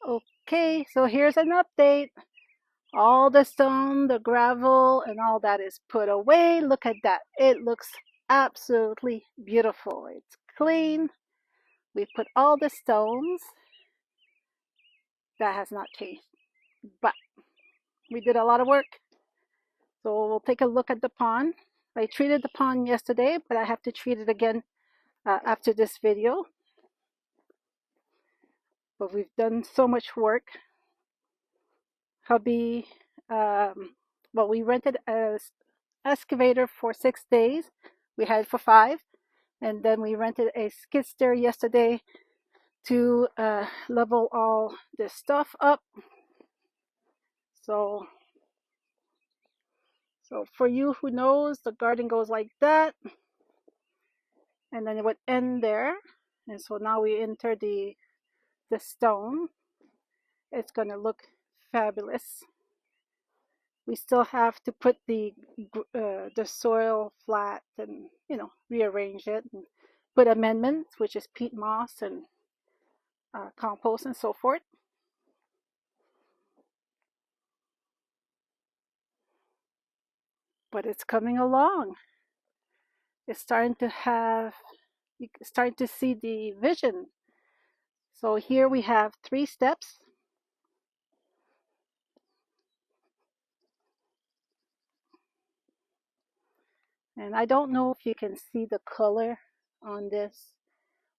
Okay, so here's an update. All the stone, the gravel, and all that is put away. Look at that. It looks absolutely beautiful. It's clean. We put all the stones. That has not changed, but we did a lot of work. So we'll take a look at the pond. I treated the pond yesterday, but I have to treat it again after this video. But we've done so much work. Hubby, well, we rented an excavator for 6 days. We had it for 5. And then we rented a skid steer yesterday to level all this stuff up. So for you who knows, the garden goes like that. And then it would end there. And so now we enter the stone. It's going to look fabulous. We still have to put the soil flat and, rearrange it and put amendments, which is peat moss and compost and so forth. But it's coming along. It's starting to you start to see the vision. So here we have 3 steps. And I don't know if you can see the color on this.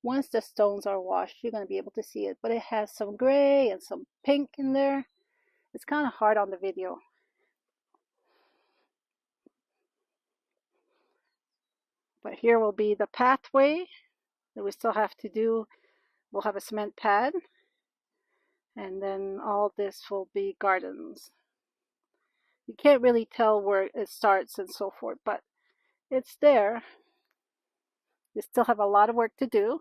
Once the stones are washed, you're going to be able to see it. But it has some gray and some pink in there. It's kind of hard on the video. But here will be the pathway that we still have to do. We'll have a cement pad. And then all this will be gardens. You can't really tell where it starts and so forth, but it's there. We still have a lot of work to do.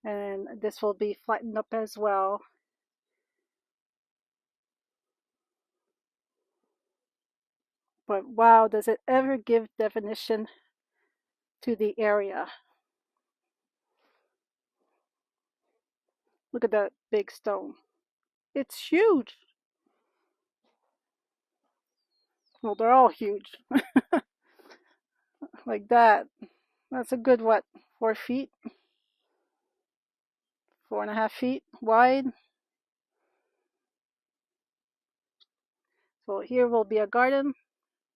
And this will be flattened up as well. But wow, does it ever give definition to the area. Look at that big stone. It's huge. Well, they're all huge. Like that. That's a good, what, 4 feet? 4.5 feet wide. So here will be a garden.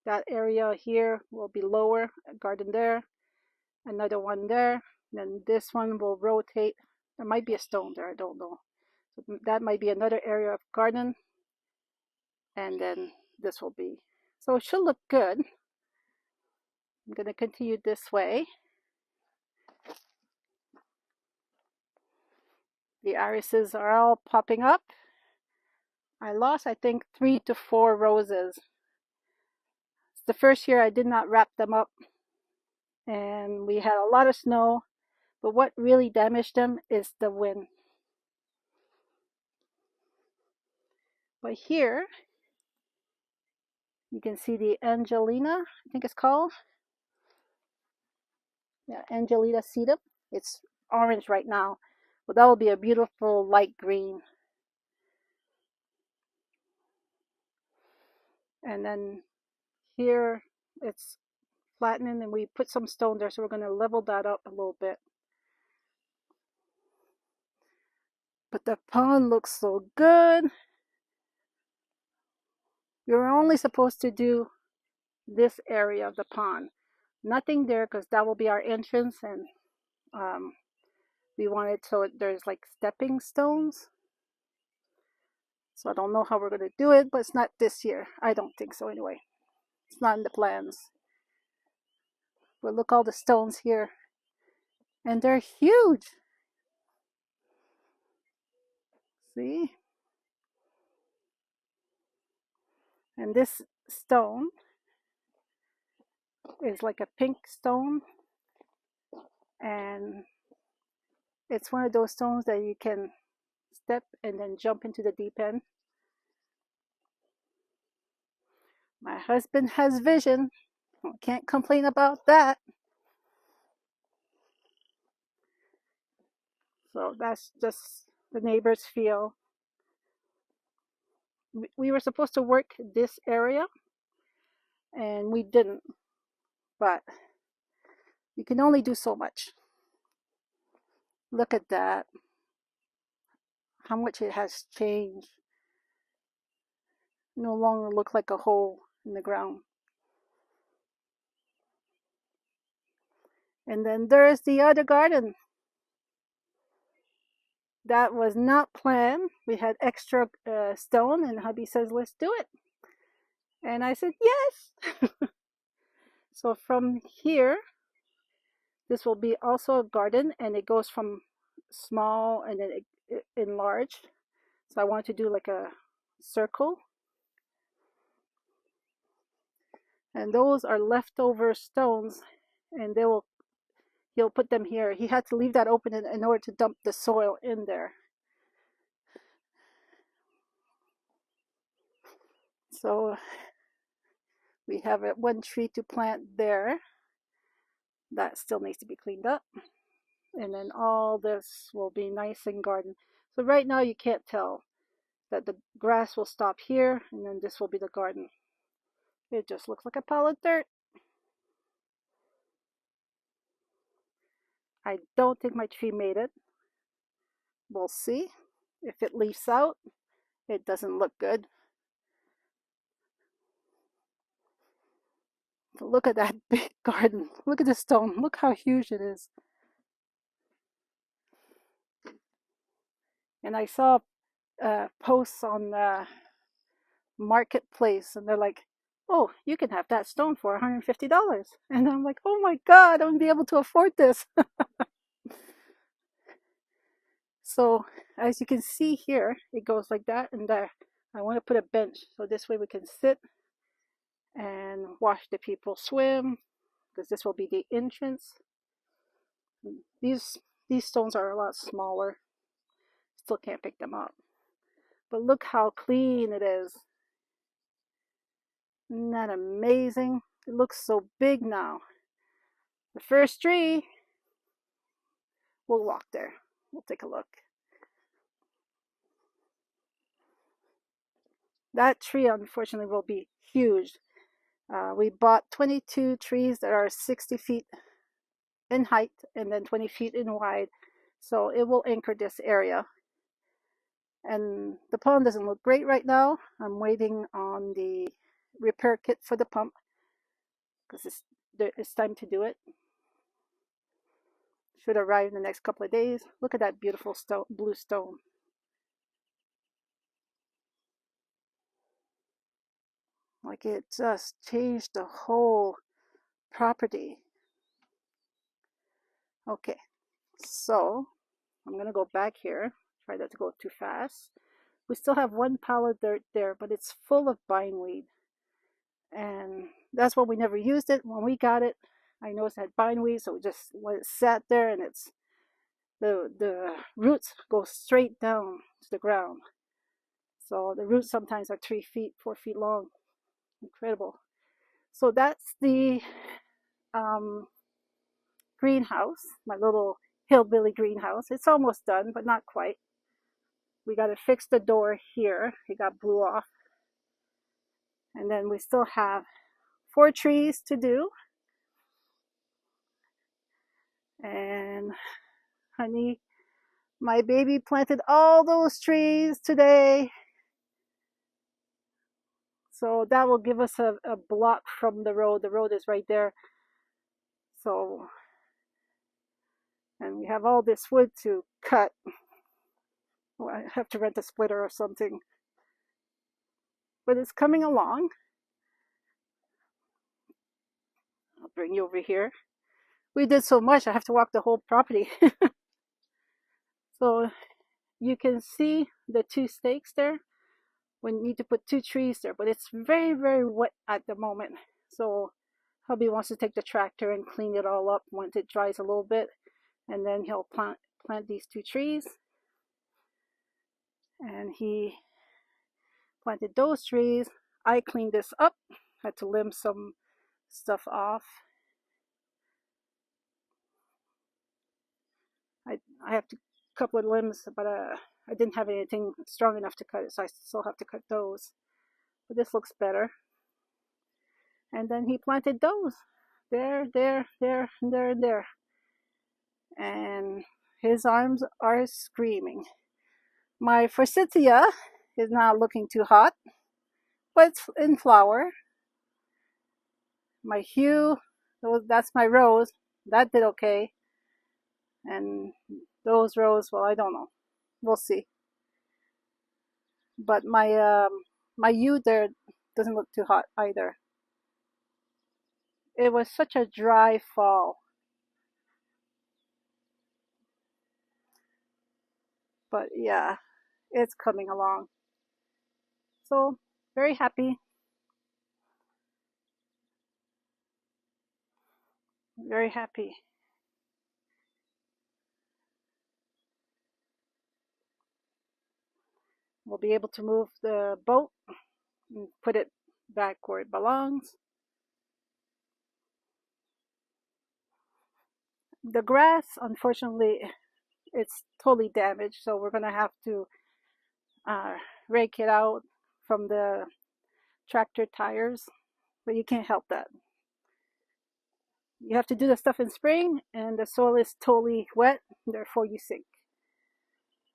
That area here will be lower, a garden there, another one there. Then this one will rotate. There might be a stone there, I don't know. So that might be another area of garden. And then this will be. So it should look good. I'm going to continue this way. The irises are all popping up. I lost, I think, 3 to 4 roses. It's the first year I did not wrap them up. And we had a lot of snow. But what really damaged them is the wind. But here, you can see the Angelina, I think it's called. Yeah, Angelina sedum. It's orange right now. But that will be a beautiful light green. And then here, it's flattening, and we put some stone there, so we're going to level that up a little bit. But the pond looks so good. You're only supposed to do this area of the pond. Nothing there, because that will be our entrance, and we want it so there's like stepping stones. So I don't know how we're going to do it, but it's not this year. I don't think so anyway. It's not in the plans. But look, all the stones here. And they're huge. See? And this stone is like a pink stone. And it's one of those stones that you can step and then jump into the deep end. My husband has vision. Can't complain about that. So that's just the neighbors feel. We were supposed to work this area and we didn't, but you can only do so much. Look at that, how much it has changed. No longer look like a hole in the ground. And then there's the other garden. That was not planned. We had extra stone, and hubby says, let's do it. And I said, yes. So from here, this will be also a garden, and it goes from small and then it enlarged. So I want to do like a circle. And those are leftover stones, and he'll put them here. He had to leave that open in order to dump the soil in there. So we have one tree to plant there. That still needs to be cleaned up. And then all this will be nice and garden. So right now you can't tell that the grass will stop here, and then this will be the garden. It just looks like a pile of dirt. I don't think my tree made it. We'll see. If it leaves out, it doesn't look good. But look at that big garden. Look at the stone. Look how huge it is. And I saw posts on the marketplace, and they're like, oh, you can have that stone for $150. And I'm like, oh my God, I won't be able to afford this. So as you can see here, it goes like that and there. I want to put a bench so this way we can sit and watch the people swim, because this will be the entrance. These stones are a lot smaller. Still can't pick them up. But look how clean it is. Isn't that amazing? It looks so big now. The first tree, we'll walk there. We'll take a look. That tree, unfortunately, will be huge. We bought 22 trees that are 60 feet in height and then 20 feet in wide. So it will anchor this area. And the pond doesn't look great right now. I'm waiting on the repair kit for the pump because it's time to do it. Should arrive in the next couple of days. Look at that beautiful blue stone. Like it just changed the whole property. Okay, so I'm gonna go back here. Try not to go too fast. We still have one pile of dirt there, but it's full of bindweed. And that's why we never used it. When we got it, I noticed it had bindweed, so we just let it sat there, and the roots go straight down to the ground. So the roots sometimes are 3 feet, 4 feet long. Incredible. So that's the greenhouse, my little hillbilly greenhouse. It's almost done, but not quite. We got to fix the door here. It got blew off. And then we still have 4 trees to do. And honey, my baby planted all those trees today. So that will give us a block from the road. The road is right there. So, and we have all this wood to cut. Well, I have to rent a splitter or something. But it's coming along. I'll bring you over here. We did so much, I have to walk the whole property. So you can see the 2 stakes there. We need to put 2 trees there, but it's very, very wet at the moment. So hubby wants to take the tractor and clean it all up once it dries a little bit. And then he'll plant these 2 trees. And he planted those trees. I cleaned this up. Had to limb some stuff off. I have to couple of limbs, but I didn't have anything strong enough to cut it, so I still have to cut those. But this looks better. And then he planted those there, there, there, and there, and there. And his arms are screaming. My forsythia is not looking too hot, but it's in flower. My hue, that's my rose. That did okay. And those rose, well, I don't know. We'll see. But my hue there doesn't look too hot either. It was such a dry fall. But yeah, it's coming along. So, very happy. Very happy. We'll be able to move the boat and put it back where it belongs. The grass, unfortunately, it's totally damaged, so we're going to have to rake it out from the tractor tires, but you can't help that. You have to do the stuff in spring, and the soil is totally wet, therefore you sink.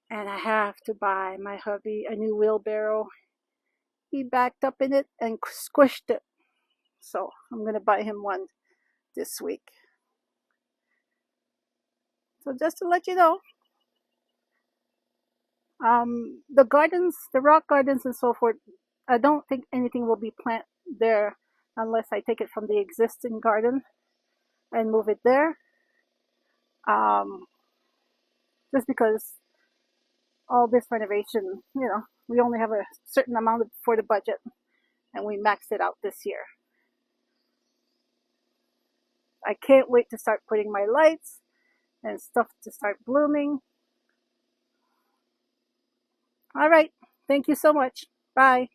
And I have to buy my hubby a new wheelbarrow. He backed up in it and squished it, so I'm going to buy him one this week. So just to let you know, the gardens, the rock gardens and so forth, I don't think anything will be planted there unless I take it from the existing garden and move it there. Just because all this renovation, we only have a certain amount for the budget, and we maxed it out this year. I can't wait to start putting my lights and stuff to start blooming. All right. Thank you so much. Bye.